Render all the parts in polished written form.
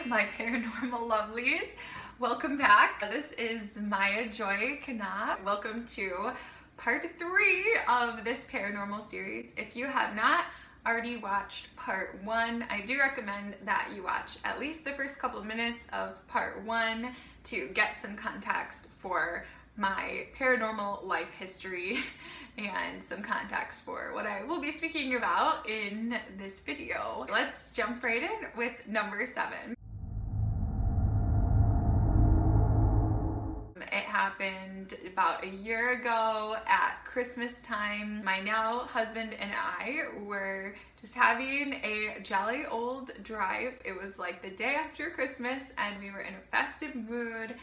my paranormal lovelies. Welcome back. This is Maya Joy KahNah. Welcome to part 3 of this paranormal series. If you have not already watched part 1, I do recommend that you watch at least the first couple of minutes of part 1 to get some context for my paranormal life history and some context for what I will be speaking about in this video. Let's jump right in with number 7. It happened about a year ago at Christmas time. My now husband and I were just having a jolly old drive. It was like the day after Christmas and we were in a festive mood,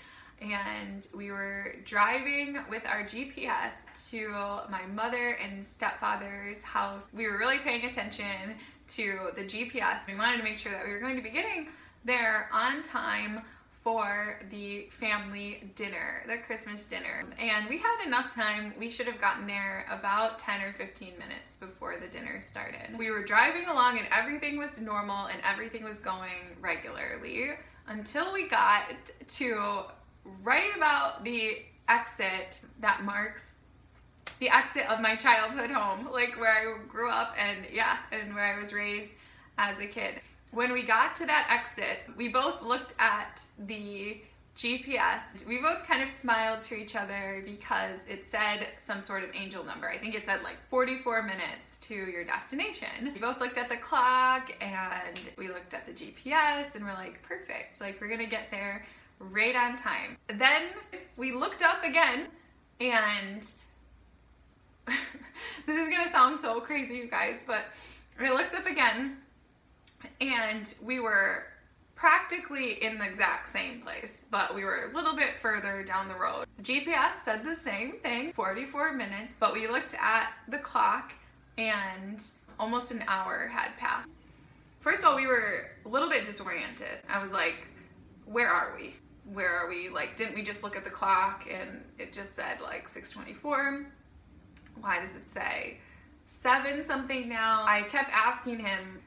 and we were driving with our GPS to my mother and stepfather's house. We were really paying attention to the GPS. We wanted to make sure that we were going to be getting there on time for the family dinner, the Christmas dinner. And we had enough time. We should have gotten there about 10 or 15 minutes before the dinner started. We were driving along and everything was normal and everything was going regularly until we got to right about the exit that marks the exit of my childhood home, like where I grew up and where I was raised as a kid. When we got to that exit, we both looked at the GPS. We both kind of smiled to each other because it said some sort of angel number. I think it said like 44 minutes to your destination. We both looked at the clock and we looked at the GPS and we're like, perfect. Like, we're gonna get there right on time. Then we looked up again and this is gonna sound so crazy, you guys, but we looked up again and we were practically in the exact same place, but we were a little bit further down the road. The GPS said the same thing, 44 minutes, but we looked at the clock and almost an hour had passed. First of all, we were a little bit disoriented. I was like, where are we? Where are we? Like, didn't we just look at the clock and it just said like 6:24? Why does it say 7 something now? I kept asking him,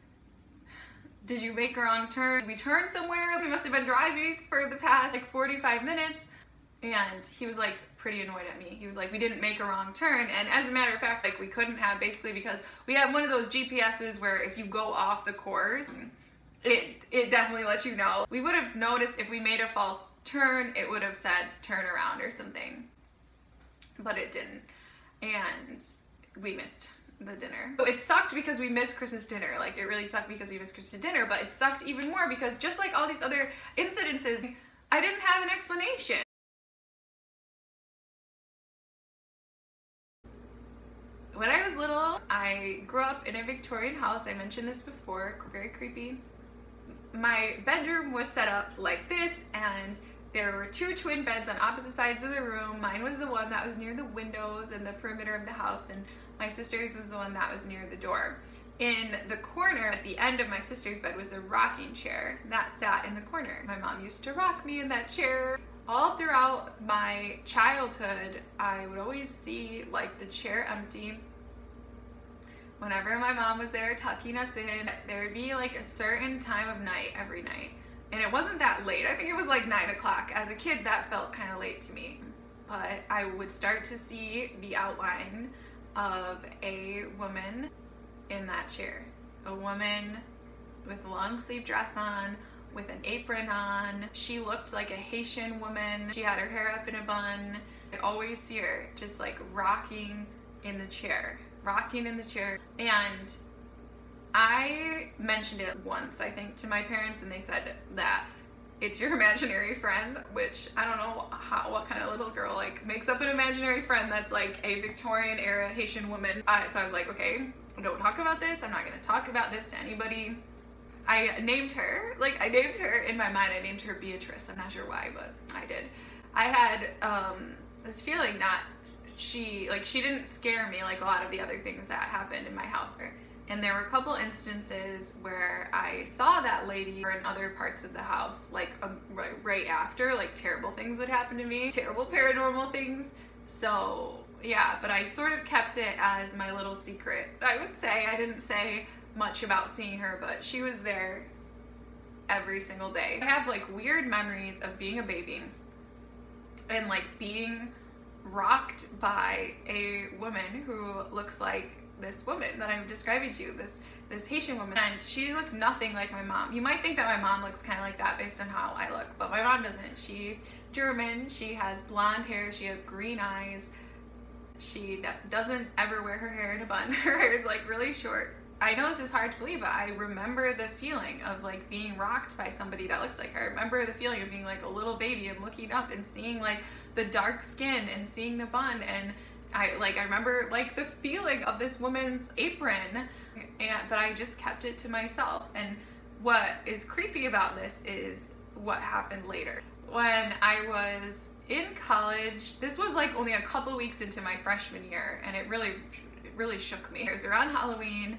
did you make a wrong turn? Did we turn somewhere? We must have been driving for the past like 45 minutes. And he was like pretty annoyed at me. He was like, we didn't make a wrong turn. And as a matter of fact, like, we couldn't have, basically because we have one of those GPSs where if you go off the course, it definitely lets you know. We would have noticed if we made a false turn, it would have said turn around or something, but it didn't. And we missed the dinner. So it sucked because we missed Christmas dinner. Like, it really sucked because we missed Christmas dinner, but it sucked even more because just like all these other incidences, I didn't have an explanation. When I was little, I grew up in a Victorian house. I mentioned this before, very creepy. My bedroom was set up like this, and there were 2 twin beds on opposite sides of the room. Mine was the one that was near the windows and the perimeter of the house, and my sister's was the one that was near the door. In the corner at the end of my sister's bed was a rocking chair that sat in the corner. My mom used to rock me in that chair. All throughout my childhood, I would always see like the chair empty. Whenever my mom was there tucking us in, there would be like a certain time of night every night. And it wasn't that late. I think it was like 9 o'clock. As a kid, that felt kind of late to me. But I would start to see the outline of a woman in that chair. A woman with a long sleeve dress on, with an apron on. She looked like a Haitian woman. She had her hair up in a bun. I always see her just like rocking in the chair. And I mentioned it once, I think, to my parents, and they said that it's your imaginary friend, which I don't know what kind of little girl like makes up an imaginary friend that's like a Victorian era Haitian woman. So I was like, okay, don't talk about this. I'm not gonna talk about this to anybody. I named her in my mind. I named her Beatrice. I'm not sure why, but I did. I had this feeling that she didn't scare me like a lot of the other things that happened in my house. And there were a couple instances where I saw that lady in other parts of the house, like right after, like terrible things would happen to me, terrible paranormal things. So yeah, but I sort of kept it as my little secret. I would say I didn't say much about seeing her, but she was there every single day. I have like weird memories of being a baby and like being rocked by a woman who looks like this woman that I'm describing to you, this Haitian woman, and she looked nothing like my mom. You might think that my mom looks kind of like that based on how I look, but my mom doesn't. She's German, she has blonde hair, she has green eyes, she doesn't ever wear her hair in a bun. Her hair is like really short. I know this is hard to believe, but I remember the feeling of like being rocked by somebody that looked like her. I remember the feeling of being like a little baby and looking up and seeing like the dark skin and seeing the bun, and I remember like the feeling of this woman's apron, but I just kept it to myself. And what is creepy about this is what happened later. When I was in college, this was like only a couple weeks into my freshman year, and it really shook me. It was around Halloween,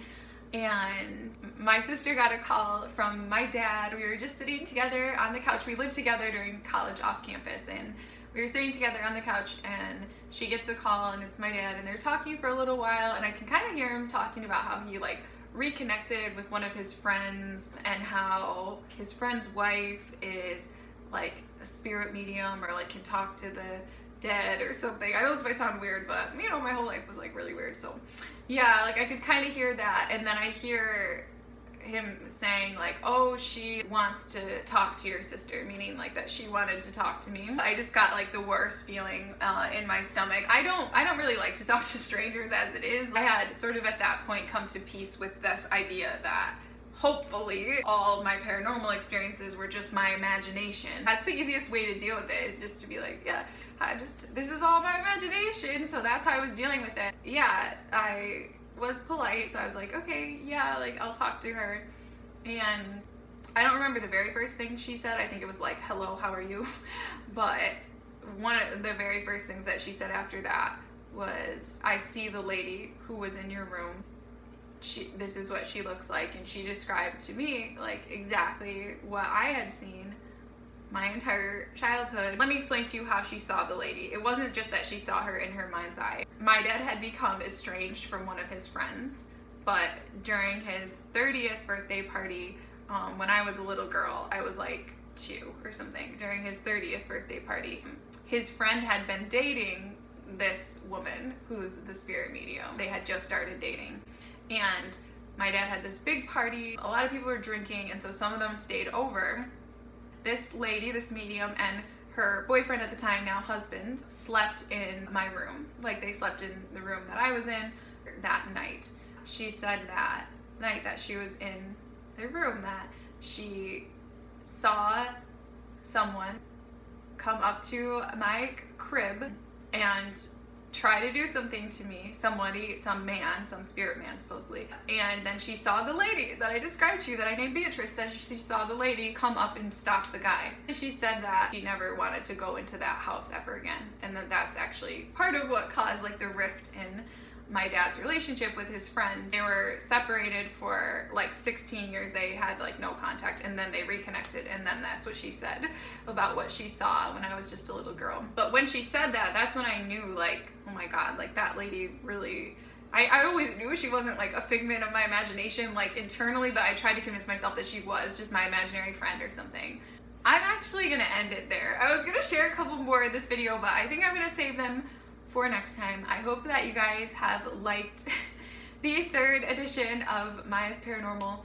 and my sister got a call from my dad. We were just sitting together on the couch. We lived together during college off campus, and we were sitting together on the couch, and she gets a call, and it's my dad, and they're talking for a little while, and I can kind of hear him talking about how he like reconnected with one of his friends, and how his friend's wife is like a spirit medium, or like can talk to the dead or something. I know this might sound weird, but you know, my whole life was like really weird. So yeah, like I could kind of hear that, and then I hear him saying like, oh, she wants to talk to your sister, meaning like that she wanted to talk to me. I just got like the worst feeling in my stomach. I don't really like to talk to strangers as it is. I had sort of at that point come to peace with this idea that hopefully all my paranormal experiences were just my imagination. That's the easiest way to deal with it, is just to be like, yeah, this is all my imagination. So that's how I was dealing with it. Yeah, I was polite, so I was like, okay, yeah, like I'll talk to her. And I don't remember the very first thing she said. I think it was like, hello, how are you? But one of the very first things that she said after that was, I see the lady who was in your room. This is what she looks like. And she described to me like exactly what I had seen my entire childhood. Let me explain to you how she saw the lady. It wasn't just that she saw her in her mind's eye. My dad had become estranged from one of his friends, but during his 30th birthday party, when I was a little girl, I was like 2 or something, during his 30th birthday party, his friend had been dating this woman who's the spirit medium. They had just started dating, and my dad had this big party. A lot of people were drinking, and so some of them stayed over. This lady, this medium, and her boyfriend at the time, now husband, slept in my room. Like they slept in the room that I was in that night. She said that night that she was in the room that she saw someone come up to my crib and try to do something to me, somebody, some man, some spirit man supposedly. And then she saw the lady that I described to you, that I named Beatrice, that she saw the lady come up and stop the guy. She said that she never wanted to go into that house ever again, and that that's actually part of what caused like the rift in my dad's relationship with his friend. They were separated for like 16 years. They had like no contact, and then they reconnected, and then that's what she said about what she saw when I was just a little girl. But when she said that, that's when I knew like, oh my God, like that lady really, I always knew she wasn't like a figment of my imagination like internally, but I tried to convince myself that she was just my imaginary friend or something. I'm actually gonna end it there. I was gonna share a couple more in this video, but I think I'm gonna save them for next time. I hope that you guys have liked the 3rd edition of Maya's Paranormal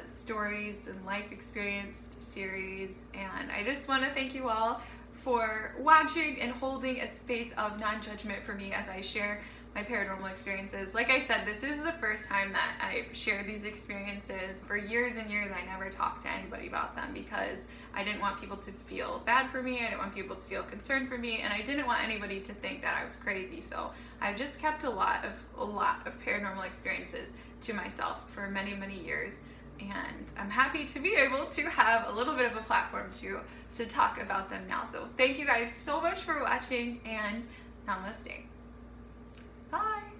Stories and Life Experienced series, and I just want to thank you all for watching and holding a space of non-judgment for me as I share my paranormal experiences. Like I said, this is the first time that I've shared these experiences. For years and years, I never talked to anybody about them because I didn't want people to feel bad for me, I didn't want people to feel concerned for me, and I didn't want anybody to think that I was crazy. So I've just kept a lot of paranormal experiences to myself for many, many years, and I'm happy to be able to have a little bit of a platform to talk about them now. So thank you guys so much for watching, and namaste. Bye.